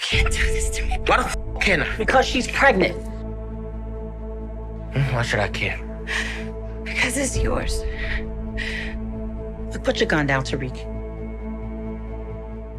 can't do this to me. Why the can't I? Because she's pregnant. Why should I care? Because it's yours. Put your gun down, Tariq.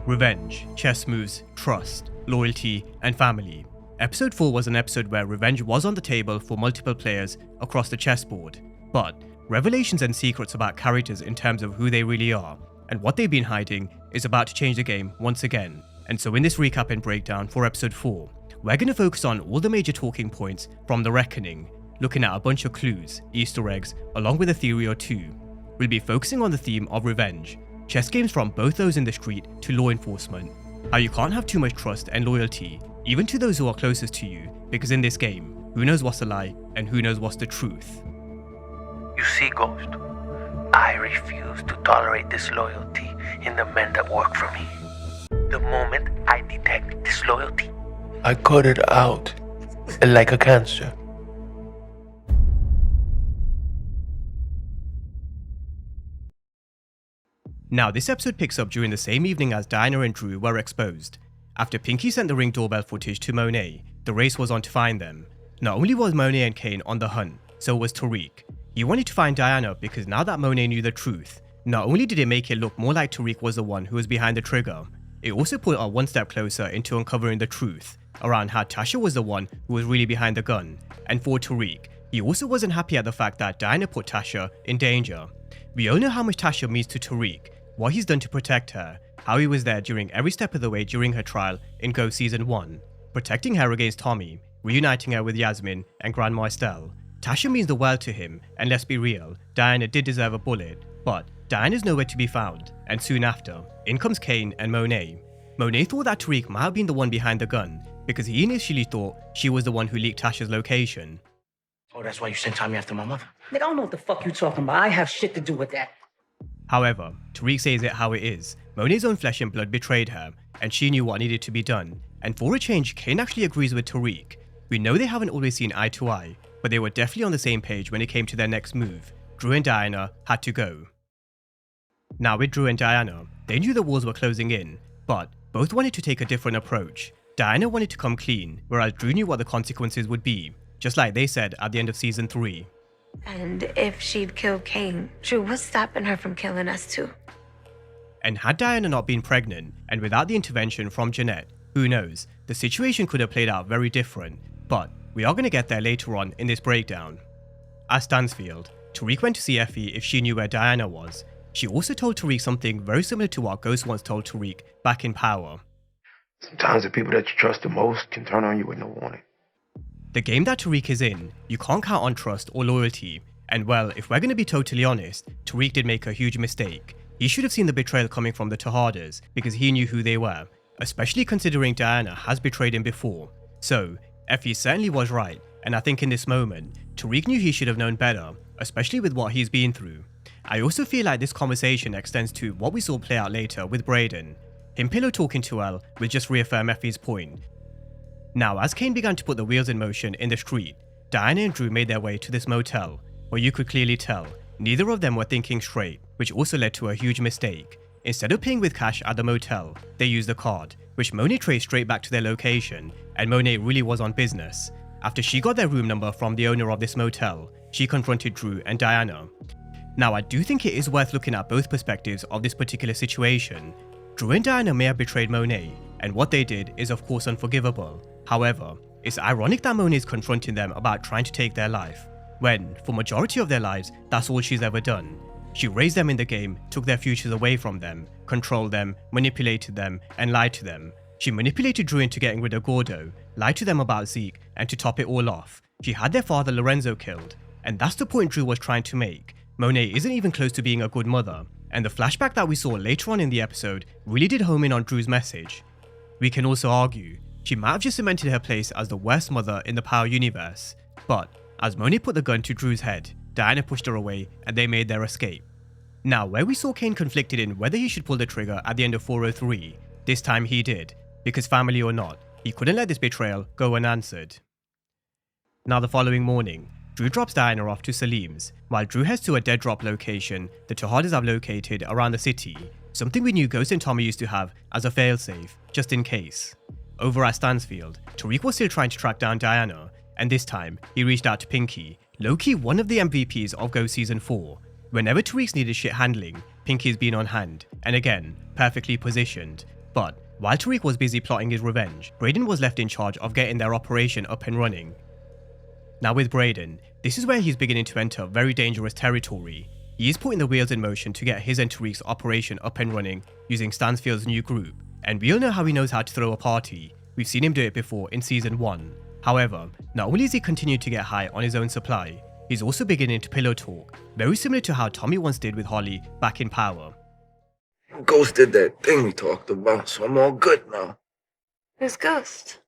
Revenge, chess moves, trust, loyalty, and family. Episode 4 was an episode where revenge was on the table for multiple players across the chessboard, but revelations and secrets about characters in terms of who they really are and what they've been hiding is about to change the game once again. And so in this recap and breakdown for episode 4, we're going to focus on all the major talking points from The Reckoning, looking at a bunch of clues, Easter eggs, along with a theory or two. We'll be focusing on the theme of revenge, chess games from both those in the street to law enforcement, how you can't have too much trust and loyalty, even to those who are closest to you, because in this game, who knows what's a lie and who knows what's the truth. You see, Ghost, I refuse to tolerate disloyalty in the men that work for me. The moment I detect disloyalty, I cut it out like a cancer. Now, this episode picks up during the same evening as Diana and Dru were exposed. After Pinky sent the Ring doorbell footage to Monet, the race was on to find them. Not only was Monet and Cane on the hunt, so was Tariq. He wanted to find Diana because now that Monet knew the truth, not only did it make it look more like Tariq was the one who was behind the trigger, it also put her one step closer into uncovering the truth around how Tasha was the one who was really behind the gun. And for Tariq, he also wasn't happy at the fact that Diana put Tasha in danger. We all know how much Tasha means to Tariq, what he's done to protect her, how he was there during every step of the way during her trial in Go Season 1, protecting her against Tommy, reuniting her with Yasmin and Grandma Estelle. Tasha means the world to him, and let's be real, Diana did deserve a bullet, but Diana's nowhere to be found, and soon after, in comes Cane and Monet. Monet thought that Tariq might have been the one behind the gun, because he initially thought she was the one who leaked Tasha's location. Oh, that's why you sent Tommy after my mother? Nigga, I don't know what the fuck you talking about. I have shit to do with that. However, Tariq says it how it is. Monet's own flesh and blood betrayed her, and she knew what needed to be done. And for a change, Cane actually agrees with Tariq. We know they haven't always seen eye to eye, but they were definitely on the same page when it came to their next move. Dru and Diana had to go. Now with Dru and Diana, they knew the walls were closing in, but both wanted to take a different approach. Diana wanted to come clean, whereas Dru knew what the consequences would be, just like they said at the end of season 3. And if she'd killed Cane, Dru was stopping her from killing us too. And had Diana not been pregnant, and without the intervention from Jeanette, who knows, the situation could have played out very different, but we are going to get there later on in this breakdown. At Stansfield, Tariq went to see Effie if she knew where Diana was. She also told Tariq something very similar to what Ghost once told Tariq back in Power. Sometimes the people that you trust the most can turn on you with no warning. The game that Tariq is in, you can't count on trust or loyalty, and well, if we're going to be totally honest, Tariq did make a huge mistake. He should have seen the betrayal coming from the Tejadas because he knew who they were, especially considering Diana has betrayed him before. So, Effie certainly was right, and I think in this moment, Tariq knew he should have known better, especially with what he's been through. I also feel like this conversation extends to what we saw play out later with Brayden. Him pillow talking to Elle will just reaffirm Effie's point. Now, as Cane began to put the wheels in motion in the street, Diana and Dru made their way to this motel, where you could clearly tell neither of them were thinking straight, which also led to a huge mistake. Instead of paying with cash at the motel, they used a card, which Monet traced straight back to their location, and Monet really was on business. After she got their room number from the owner of this motel, she confronted Dru and Diana. Now, I do think it is worth looking at both perspectives of this particular situation. Dru and Diana may have betrayed Monet, and what they did is of course unforgivable. However, it's ironic that Monet is confronting them about trying to take their life, when, for majority of their lives, that's all she's ever done. She raised them in the game, took their futures away from them, controlled them, manipulated them, and lied to them. She manipulated Dru into getting rid of Gordo, lied to them about Zeke, and to top it all off, she had their father Lorenzo killed. And that's the point Dru was trying to make. Monet isn't even close to being a good mother, and the flashback that we saw later on in the episode really did home in on Dru's message. We can also argue, she might have just cemented her place as the worst mother in the Power universe, but as Monet put the gun to Dru's head, Diana pushed her away and they made their escape. Now, where we saw Cane conflicted in whether he should pull the trigger at the end of 403, this time he did, because family or not, he couldn't let this betrayal go unanswered. Now the following morning, Dru drops Diana off to Salim's, while Dru heads to a dead drop location the Tejadas have located around the city, something we knew Ghost and Tommy used to have as a failsafe, just in case. over at Stansfield, Tariq was still trying to track down Diana, and this time, he reached out to Pinky, low-key one of the MVPs of Ghost Season 4. Whenever Tariq's needed shit handling, Pinky's been on hand, and again, perfectly positioned. But while Tariq was busy plotting his revenge, Brayden was left in charge of getting their operation up and running. Now with Brayden, this is where he's beginning to enter very dangerous territory. He is putting the wheels in motion to get his and Tariq's operation up and running using Stansfield's new group, and we all know how he knows how to throw a party. We've seen him do it before in Season 1. However, not only is he continued to get high on his own supply, he's also beginning to pillow talk, very similar to how Tommy once did with Holly back in Power. Ghost did that thing we talked about, so I'm all good now. Who's Ghost?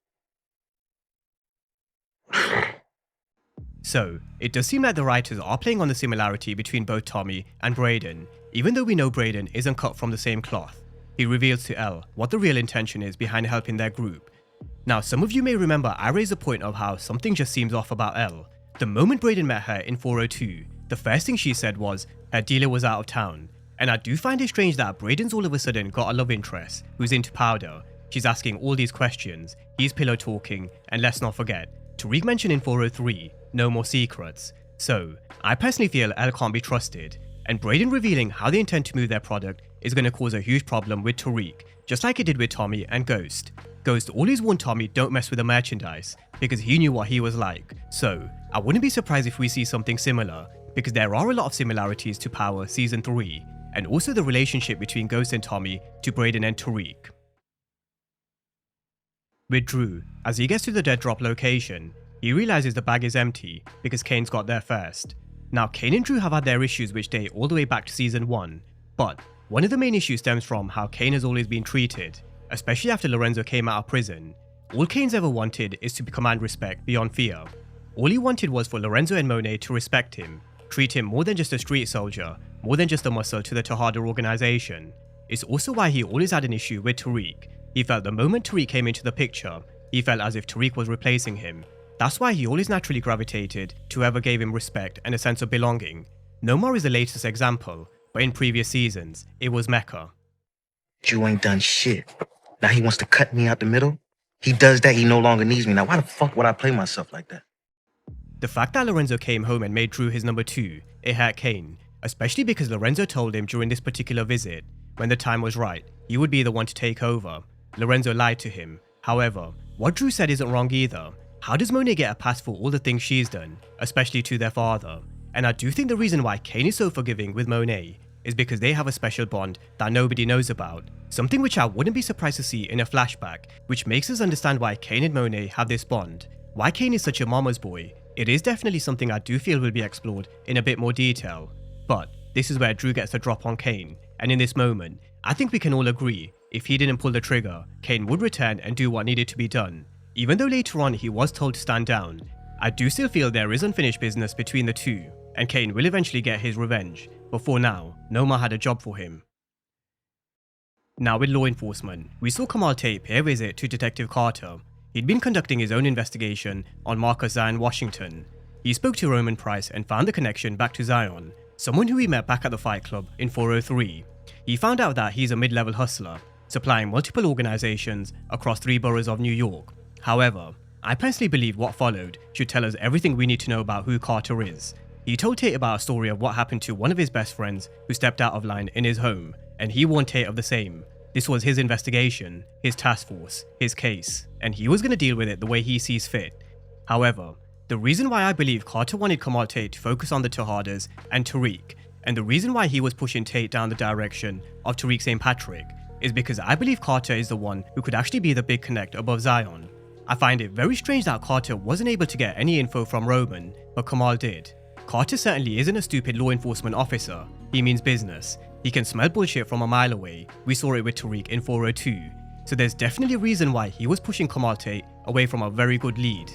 So, it does seem like the writers are playing on the similarity between both Tommy and Brayden, even though we know Brayden isn't cut from the same cloth. He reveals to Elle what the real intention is behind helping their group. Now, some of you may remember I raised the point of how something just seems off about Elle. The moment Brayden met her in 402, the first thing she said was her dealer was out of town. And I do find it strange that Brayden's all of a sudden got a love interest who's into powder. She's asking all these questions, he's pillow talking, and let's not forget, Tariq mentioned in 403, no more secrets. So, I personally feel Elle can't be trusted, and Brayden revealing how they intend to move their product is going to cause a huge problem with Tariq, just like it did with Tommy and Ghost. Ghost always warned Tommy don't mess with the merchandise, because he knew what he was like. So, I wouldn't be surprised if we see something similar, because there are a lot of similarities to Power Season 3, and also the relationship between Ghost and Tommy to Brayden and Tariq. With Dru, as he gets to the dead drop location, he realizes the bag is empty because Cane's got there first. Now, Cane and Dru have had their issues which date all the way back to Season 1, but one of the main issues stems from how Cane has always been treated, especially after Lorenzo came out of prison. All Cane's ever wanted is to command respect beyond fear. All he wanted was for Lorenzo and Monet to respect him, treat him more than just a street soldier, more than just a muscle to the Tejada organization. It's also why he always had an issue with Tariq. He felt the moment Tariq came into the picture, he felt as if Tariq was replacing him. That's why he always naturally gravitated to whoever gave him respect and a sense of belonging. Nomar is the latest example, but in previous seasons, it was Mecca. You ain't done shit. Now he wants to cut me out the middle? He does that, he no longer needs me. Now why the fuck would I play myself like that? The fact that Lorenzo came home and made Dru his number 2, it hurt Cane, especially because Lorenzo told him during this particular visit, when the time was right, he would be the one to take over. Lorenzo lied to him. However, what Dru said isn't wrong either. How does Monet get a pass for all the things she's done, especially to their father? And I do think the reason why Cane is so forgiving with Monet is because they have a special bond that nobody knows about, something which I wouldn't be surprised to see in a flashback, which makes us understand why Cane and Monet have this bond. Why Cane is such a mama's boy, it is definitely something I do feel will be explored in a bit more detail. But this is where Dru gets the drop on Cane, and in this moment, I think we can all agree, if he didn't pull the trigger, Cane would return and do what needed to be done. Even though later on he was told to stand down, I do still feel there is unfinished business between the two, and Cane will eventually get his revenge, but for now, Nomar had a job for him. Now with law enforcement, we saw Kamal Tate pay a visit to Detective Carter. He'd been conducting his own investigation on Marcus Zion Washington. He spoke to Roman Price and found the connection back to Zion, someone who he met back at the Fight Club in 403. He found out that he's a mid-level hustler, supplying multiple organizations across 3 boroughs of New York. However, I personally believe what followed should tell us everything we need to know about who Carter is. He told Tate about a story of what happened to one of his best friends who stepped out of line in his home, and he warned Tate of the same. This was his investigation, his task force, his case, and he was going to deal with it the way he sees fit. However, the reason why I believe Carter wanted Kamal Tate to focus on the Tejadas and Tariq, and the reason why he was pushing Tate down the direction of Tariq St Patrick, is because I believe Carter is the one who could actually be the big connect above Zion. I find it very strange that Carter wasn't able to get any info from Roman, but Kamal did. Carter certainly isn't a stupid law enforcement officer, he means business. He can smell bullshit from a mile away, we saw it with Tariq in 402, so there's definitely a reason why he was pushing Kamal Tate away from a very good lead.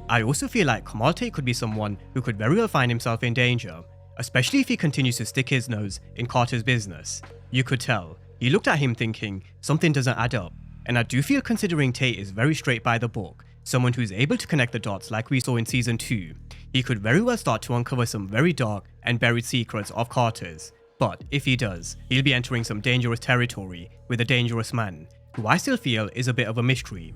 I also feel like Kamal Tate could be someone who could very well find himself in danger, especially if he continues to stick his nose in Carter's business. You could tell, he looked at him thinking, something doesn't add up, and I do feel considering Tate is very straight by the book, someone who's able to connect the dots like we saw in Season 2, he could very well start to uncover some very dark and buried secrets of Carter's. But if he does, he'll be entering some dangerous territory with a dangerous man, who I still feel is a bit of a mystery.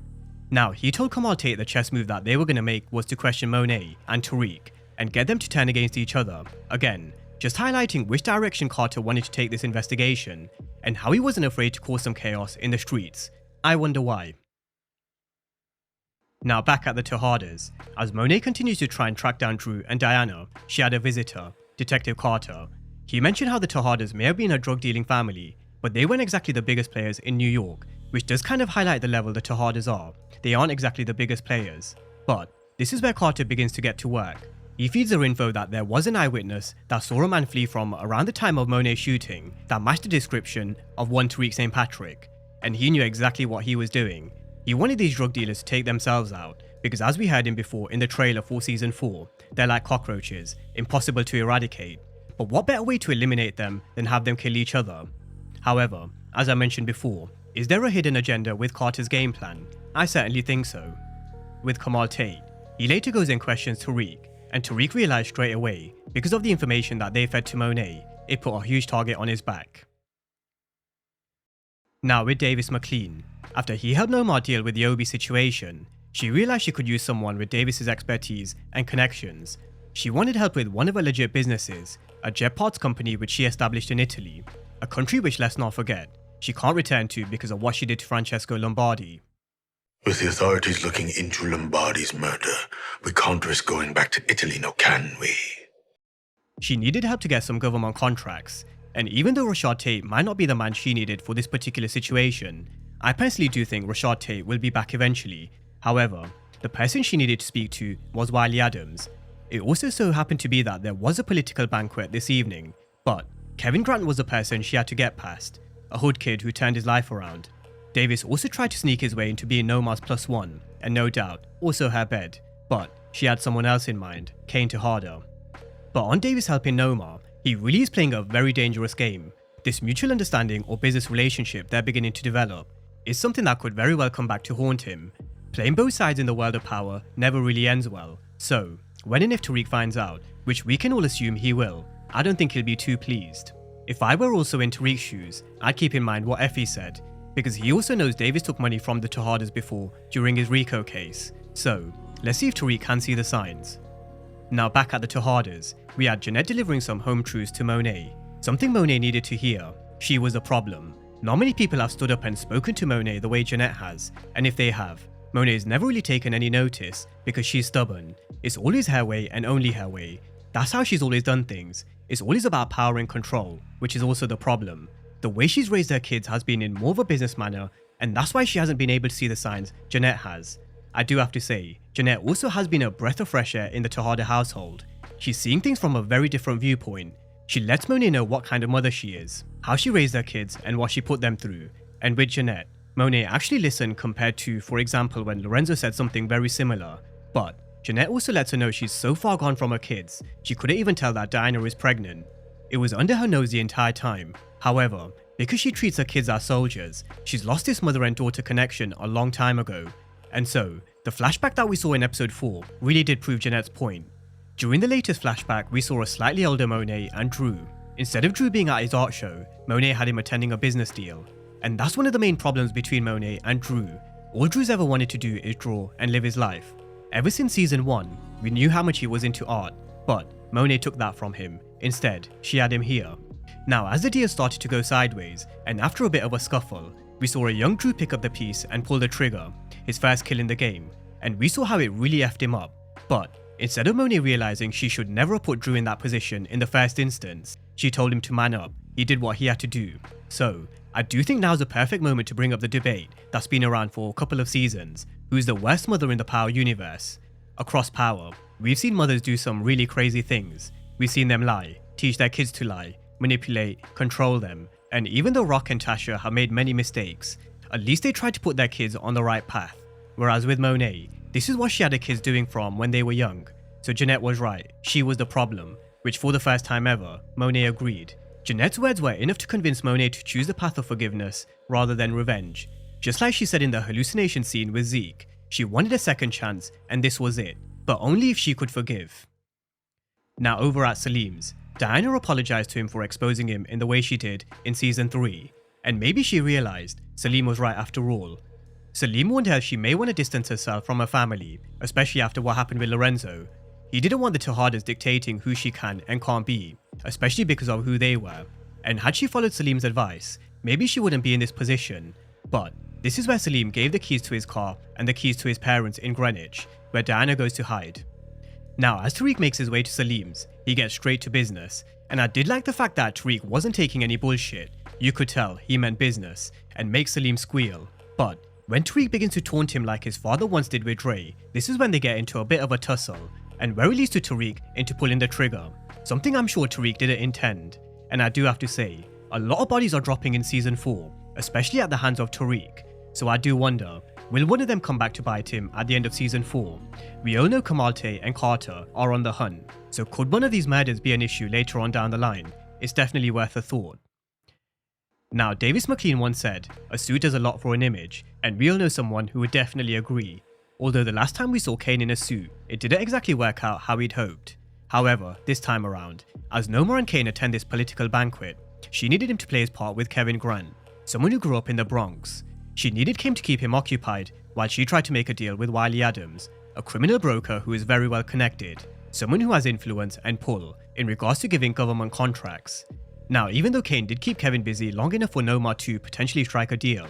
Now, he told Kamal Tate the chess move that they were going to make was to question Monet and Tariq and get them to turn against each other. Again, just highlighting which direction Carter wanted to take this investigation and how he wasn't afraid to cause some chaos in the streets. I wonder why. Now back at the Tejadas, as Monet continues to try and track down Dru and Diana, she had a visitor, Detective Carter. He mentioned how the Tejadas may have been a drug-dealing family, but they weren't exactly the biggest players in New York, which does kind of highlight the level the Tejadas are. They aren't exactly the biggest players. But this is where Carter begins to get to work. He feeds her info that there was an eyewitness that saw a man flee from around the time of Monet's shooting that matched the description of one Tariq St Patrick, and he knew exactly what he was doing. He wanted these drug dealers to take themselves out, because as we heard him before in the trailer for season 4, they're like cockroaches, impossible to eradicate. But what better way to eliminate them than have them kill each other? However, as I mentioned before, is there a hidden agenda with Carter's game plan? I certainly think so. With Kamal Tate, he later goes and questions Tariq, and Tariq realized straight away, because of the information that they fed to Monet, it put a huge target on his back. Now with Davis McLean, after he helped Nomar deal with the Obi situation, she realized she could use someone with Davis's expertise and connections. She wanted help with one of her legit businesses, a jet parts company which she established in Italy, a country which, let's not forget, she can't return to because of what she did to Francesco Lombardi. With the authorities looking into Lombardi's murder, we can't risk going back to Italy, now can we? She needed help to get some government contracts, and even though Rashad Tate might not be the man she needed for this particular situation, I personally do think Rashad Tate will be back eventually. However, the person she needed to speak to was Wiley Adams. It also so happened to be that there was a political banquet this evening, but Kevin Grant was the person she had to get past, a hood kid who turned his life around. Davis also tried to sneak his way into being Nomar's +1, and no doubt, also her bed, but she had someone else in mind, Cane Tejada. But on Davis helping Nomar, he really is playing a very dangerous game. This mutual understanding or business relationship they're beginning to develop is something that could very well come back to haunt him. Playing both sides in the world of power never really ends well, so when and if Tariq finds out, which we can all assume he will, I don't think he'll be too pleased. If I were also in Tariq's shoes, I'd keep in mind what Effie said, because he also knows Davis took money from the Tejadas before during his Rico case, so let's see if Tariq can see the signs. Now back at the Tejadas, we had Jeanette delivering some home truths to Monet, something Monet needed to hear. She was a problem. Not many people have stood up and spoken to Monet the way Jeanette has, and if they have, Monet's never really taken any notice because she's stubborn. It's always her way and only her way. That's how she's always done things. It's always about power and control, which is also the problem. The way she's raised her kids has been in more of a business manner, and that's why she hasn't been able to see the signs Jeanette has. I do have to say, Jeanette also has been a breath of fresh air in the Tejada household. She's seeing things from a very different viewpoint. She lets Monet know what kind of mother she is, how she raised her kids and what she put them through. And with Jeanette, Monet actually listened compared to, for example, when Lorenzo said something very similar. But Jeanette also lets her know she's so far gone from her kids, she couldn't even tell that Diana is pregnant. It was under her nose the entire time. However, because she treats her kids as soldiers, she's lost this mother and daughter connection a long time ago. And so, the flashback that we saw in episode 4 really did prove Jeanette's point. During the latest flashback, we saw a slightly older Monet and Dru. Instead of Dru being at his art show, Monet had him attending a business deal. And that's one of the main problems between Monet and Dru. All Dru's ever wanted to do is draw and live his life. Ever since season 1, we knew how much he was into art, but Monet took that from him. Instead, she had him here. Now, as the deal started to go sideways, and after a bit of a scuffle, we saw a young Dru pick up the piece and pull the trigger, his first kill in the game, and we saw how it really effed him up. But instead of Monet realizing she should never have put Dru in that position in the first instance, she told him to man up. He did what he had to do. So, I do think now's a perfect moment to bring up the debate that's been around for a couple of seasons. Who's the worst mother in the Power universe? Across Power, we've seen mothers do some really crazy things. We've seen them lie, teach their kids to lie, manipulate, control them, and even though Rock and Tasha have made many mistakes, at least they tried to put their kids on the right path. Whereas with Monet, this is what she had her kids doing from when they were young. So Jeanette was right, she was the problem, which for the first time ever, Monet agreed. Jeanette's words were enough to convince Monet to choose the path of forgiveness rather than revenge. Just like she said in the hallucination scene with Zeke, she wanted a second chance and this was it, but only if she could forgive. Now over at Salim's, Diana apologized to him for exposing him in the way she did in season 3, and maybe she realized Salim was right after all. Salim warned her she may want to distance herself from her family, especially after what happened with Lorenzo. He didn't want the Tejadas dictating who she can and can't be, especially because of who they were. And had she followed Salim's advice, maybe she wouldn't be in this position. But this is where Salim gave the keys to his car and the keys to his parents in Greenwich, where Diana goes to hide. Now, as Tariq makes his way to Salim's, he gets straight to business, and I did like the fact that Tariq wasn't taking any bullshit. You could tell he meant business, and makes Salim squeal. But when Tariq begins to taunt him like his father once did with Dre, this is when they get into a bit of a tussle, and where it leads to Tariq into pulling the trigger, something I'm sure Tariq didn't intend. And I do have to say, a lot of bodies are dropping in season 4, especially at the hands of Tariq, so I do wonder, will one of them come back to bite him at the end of season 4? We all know Kamalte and Carter are on the hunt, so could one of these murders be an issue later on down the line? It's definitely worth a thought. Now, Davis McLean once said, a suit does a lot for an image, and we all know someone who would definitely agree. Although the last time we saw Cane in a suit, it didn't exactly work out how he'd hoped. However, this time around, as Noma and Cane attend this political banquet, she needed him to play his part with Kevin Grant, someone who grew up in the Bronx. She needed Cane to keep him occupied while she tried to make a deal with Wiley Adams, a criminal broker who is very well connected, someone who has influence and pull in regards to giving government contracts. Now, even though Cane did keep Kevin busy long enough for Noma to potentially strike a deal,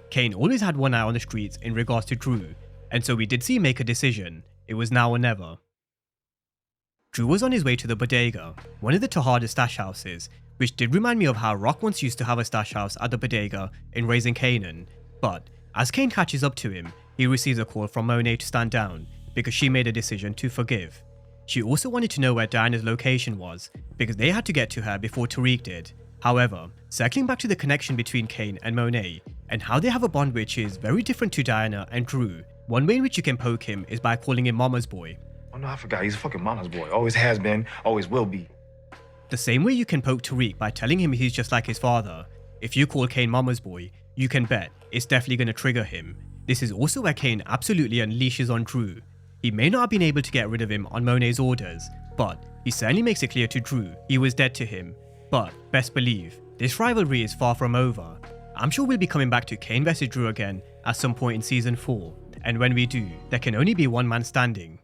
Cane always had one eye on the streets in regards to Dru, and so we did see him make a decision. It was now or never. Dru was on his way to the bodega, one of the Tejada stash houses, which did remind me of how Rock once used to have a stash house at the bodega in Raising Kanan. But as Cane catches up to him, he receives a call from Monet to stand down because she made a decision to forgive. She also wanted to know where Diana's location was because they had to get to her before Tariq did. However, circling back to the connection between Cane and Monet and how they have a bond which is very different to Diana and Dru, one way in which you can poke him is by calling him Mama's boy. Oh no, I forgot. He's a fucking mama's boy. Always has been, always will be. The same way you can poke Tariq by telling him he's just like his father. If you call Cane Mama's boy, you can bet it's definitely going to trigger him. This is also where Cane absolutely unleashes on Dru. He may not have been able to get rid of him on Monet's orders, but he certainly makes it clear to Dru he was dead to him. But best believe, this rivalry is far from over. I'm sure we'll be coming back to Cane vs Dru again at some point in season 4, and when we do, there can only be one man standing.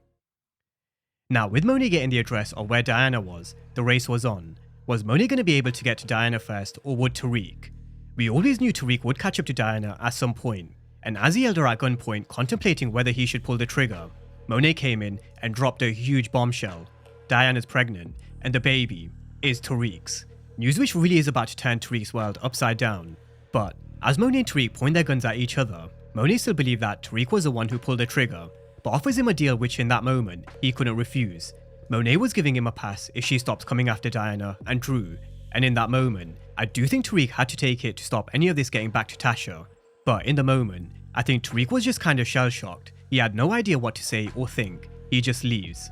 Now, with Monet getting the address of where Diana was, the race was on. Was Monet going to be able to get to Diana first, or would Tariq? We always knew Tariq would catch up to Diana at some point, and as he held her at gunpoint contemplating whether he should pull the trigger, Monet came in and dropped a huge bombshell. Diana's pregnant, and the baby is Tariq's. News which really is about to turn Tariq's world upside down. But as Monet and Tariq point their guns at each other, Monet still believed that Tariq was the one who pulled the trigger, but offers him a deal which in that moment he couldn't refuse. Monet was giving him a pass if she stops coming after Diana and Dru, and in that moment, I do think Tariq had to take it to stop any of this getting back to Tasha. But in the moment, I think Tariq was just kind of shell-shocked. He had no idea what to say or think, he just leaves.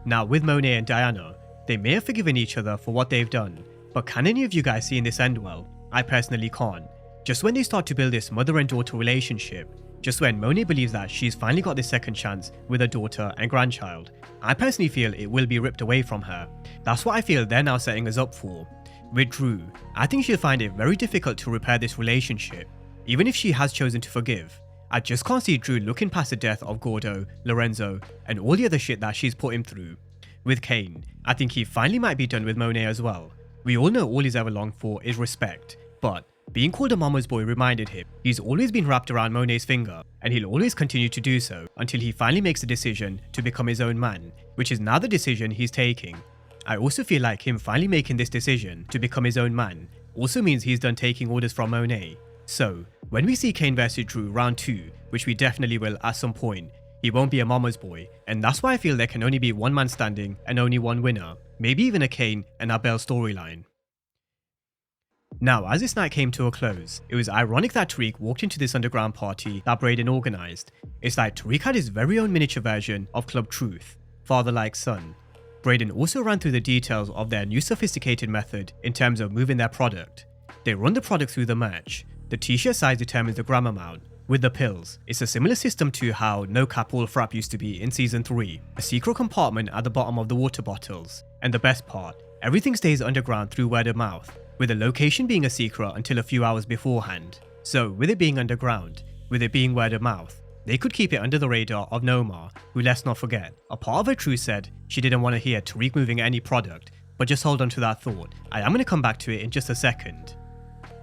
Now with Monet and Diana, they may have forgiven each other for what they've done, but can any of you guys see in this end well? I personally can't. Just when they start to build this mother and daughter relationship, just when Monet believes that she's finally got this second chance with her daughter and grandchild, I personally feel it will be ripped away from her. That's what I feel they're now setting us up for. With Dru, I think she'll find it very difficult to repair this relationship, even if she has chosen to forgive. I just can't see Dru looking past the death of Gordo, Lorenzo, and all the other shit that she's put him through. With Cane, I think he finally might be done with Monet as well. We all know all he's ever longed for is respect, but being called a mama's boy reminded him he's always been wrapped around Monet's finger, and he'll always continue to do so until he finally makes a decision to become his own man, which is now the decision he's taking. I also feel like him finally making this decision to become his own man also means he's done taking orders from Monet. So, when we see Cane vs Dru round 2, which we definitely will at some point, he won't be a mama's boy, and that's why I feel there can only be one man standing and only one winner, maybe even a Cane and Abel storyline. Now, as this night came to a close, it was ironic that Tariq walked into this underground party that Braden organised. It's like Tariq had his very own miniature version of Club Truth, father like son. Braden also ran through the details of their new sophisticated method in terms of moving their product. They run the product through the match. The t-shirt size determines the gram amount. With the pills, it's a similar system to how No Cap All Frap used to be in season 3, a secret compartment at the bottom of the water bottles. And the best part, everything stays underground through word of mouth, with the location being a secret until a few hours beforehand. So with it being underground, with it being word of mouth, they could keep it under the radar of Noma, who, let's not forget, a part of her truth said she didn't want to hear Tariq moving any product, but just hold on to that thought. I am going to come back to it in just a second.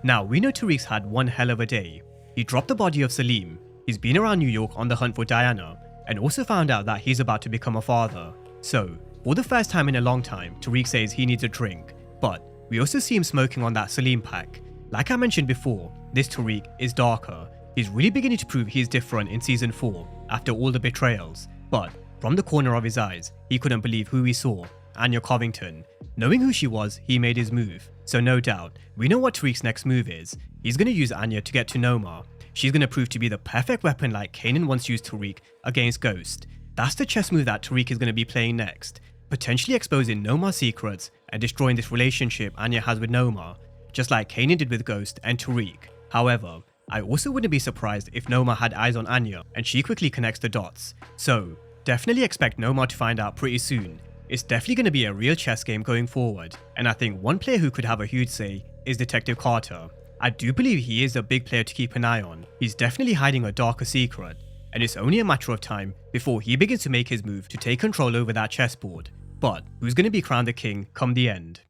Now, we know Tariq's had one hell of a day. He dropped the body of Salim, he's been around New York on the hunt for Diana, and also found out that he's about to become a father. So, for the first time in a long time, Tariq says he needs a drink, but we also see him smoking on that Salim pack. Like I mentioned before, this Tariq is darker. He's really beginning to prove he's different in season 4 after all the betrayals, but from the corner of his eyes, he couldn't believe who he saw, Anya Covington. Knowing who she was, he made his move. So no doubt, we know what Tariq's next move is. He's going to use Anya to get to Noma. She's going to prove to be the perfect weapon like Kanan once used Tariq against Ghost. That's the chess move that Tariq is going to be playing next, potentially exposing Noma's secrets and destroying this relationship Anya has with Noma, just like Kanan did with Ghost and Tariq. However, I also wouldn't be surprised if Noma had eyes on Anya and she quickly connects the dots. So, definitely expect Noma to find out pretty soon. It's definitely going to be a real chess game going forward, and I think one player who could have a huge say is Detective Carter. I do believe he is a big player to keep an eye on. He's definitely hiding a darker secret, and it's only a matter of time before he begins to make his move to take control over that chessboard. But who's going to be crowned the king come the end?